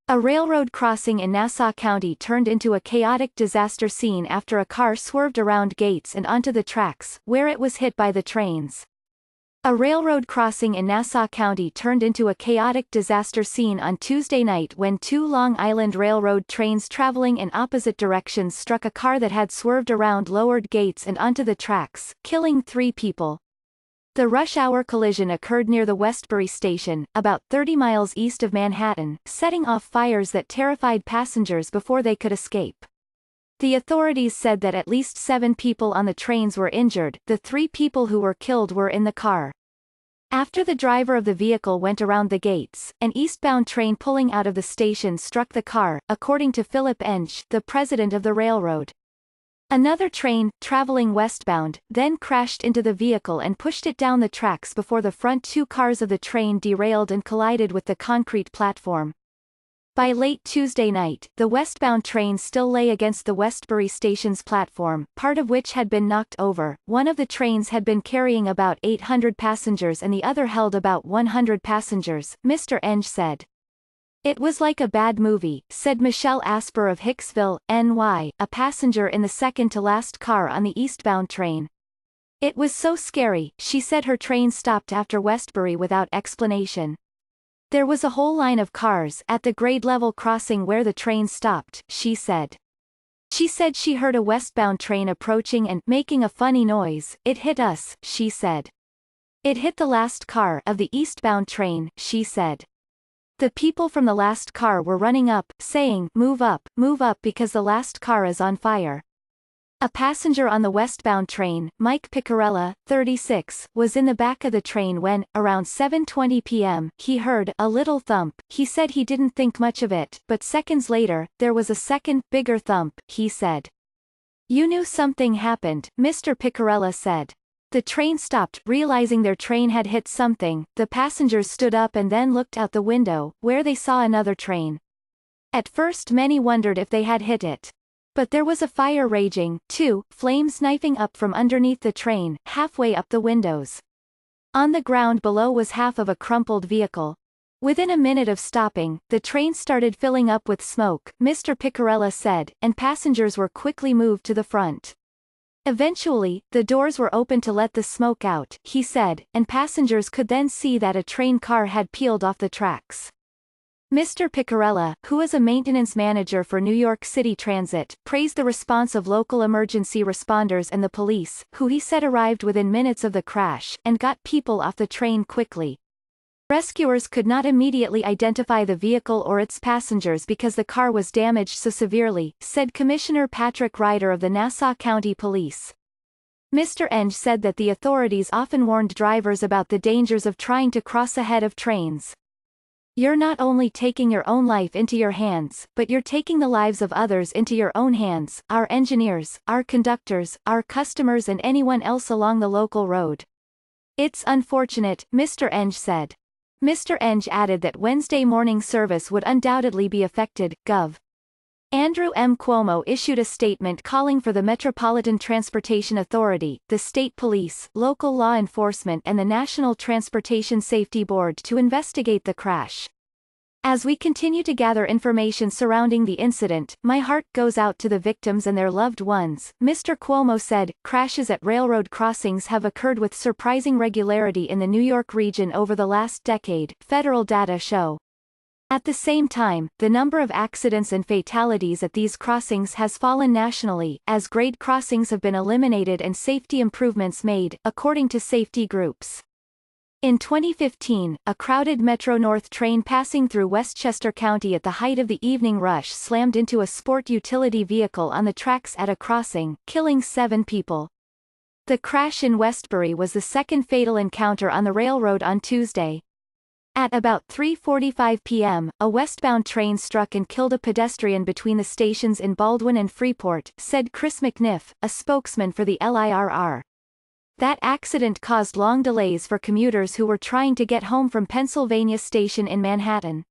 A railroad crossing in Nassau County turned into a chaotic disaster scene after a car swerved around gates and onto the tracks, where it was hit by the trains. A railroad crossing in Nassau County turned into a chaotic disaster scene on Tuesday night when two Long Island Railroad trains traveling in opposite directions struck a car that had swerved around lowered gates and onto the tracks, killing 3 people. The rush-hour collision occurred near the Westbury station, about 30 miles east of Manhattan, setting off fires that terrified passengers before they could escape. The authorities said that at least 7 people on the trains were injured. The 3 people who were killed were in the car. After the driver of the vehicle went around the gates, an eastbound train pulling out of the station struck the car, according to Philip Enge, the president of the railroad. Another train, traveling westbound, then crashed into the vehicle and pushed it down the tracks before the front 2 cars of the train derailed and collided with the concrete platform. By late Tuesday night, the westbound train still lay against the Westbury station's platform, part of which had been knocked over. One of the trains had been carrying about 800 passengers and the other held about 100 passengers, Mr. Enge said. "It was like a bad movie," said Michelle Asper of Hicksville, NY, a passenger in the second-to-last car on the eastbound train. "It was so scary," she said. Her train stopped after Westbury without explanation. "There was a whole line of cars at the grade-level crossing where the train stopped," she said. She said she heard a westbound train approaching and making a funny noise. "It hit us," she said. "It hit the last car of the eastbound train," she said. "The people from the last car were running up, saying, 'Move up because the last car is on fire.'" A passenger on the westbound train, Mike Picarella, 36, was in the back of the train when, around 7:20 p.m., he heard a little thump. He said he didn't think much of it, but seconds later, there was a second, bigger thump, he said. "You knew something happened," Mr. Picarella said. The train stopped, realizing their train had hit something. The passengers stood up and then looked out the window, where they saw another train. At first many wondered if they had hit it. But there was a fire raging, too, flames knifing up from underneath the train, halfway up the windows. On the ground below was half of a crumpled vehicle. Within a minute of stopping, the train started filling up with smoke, Mr. Picarella said, and passengers were quickly moved to the front. Eventually, the doors were opened to let the smoke out, he said, and passengers could then see that a train car had peeled off the tracks. Mr. Picarella, who is a maintenance manager for New York City Transit, praised the response of local emergency responders and the police, who he said arrived within minutes of the crash, and got people off the train quickly. Rescuers could not immediately identify the vehicle or its passengers because the car was damaged so severely, said Commissioner Patrick Ryder of the Nassau County Police. Mr. Enge said that the authorities often warned drivers about the dangers of trying to cross ahead of trains. "You're not only taking your own life into your hands, but you're taking the lives of others into your own hands, our engineers, our conductors, our customers and anyone else along the local road. It's unfortunate," Mr. Enge said. Mr. Enge added that Wednesday morning service would undoubtedly be affected. Gov. Andrew M. Cuomo issued a statement calling for the Metropolitan Transportation Authority, the state police, local law enforcement and the National Transportation Safety Board to investigate the crash. "As we continue to gather information surrounding the incident, my heart goes out to the victims and their loved ones," Mr. Cuomo said. Crashes at railroad crossings have occurred with surprising regularity in the New York region over the last decade, federal data show. At the same time, the number of accidents and fatalities at these crossings has fallen nationally, as grade crossings have been eliminated and safety improvements made, according to safety groups. In 2015, a crowded Metro-North train passing through Westchester County at the height of the evening rush slammed into a sport utility vehicle on the tracks at a crossing, killing 7 people. The crash in Westbury was the second fatal encounter on the railroad on Tuesday. At about 3:45 p.m., a westbound train struck and killed a pedestrian between the stations in Baldwin and Freeport, said Chris McNiff, a spokesman for the L.I.R.R. That accident caused long delays for commuters who were trying to get home from Pennsylvania Station in Manhattan.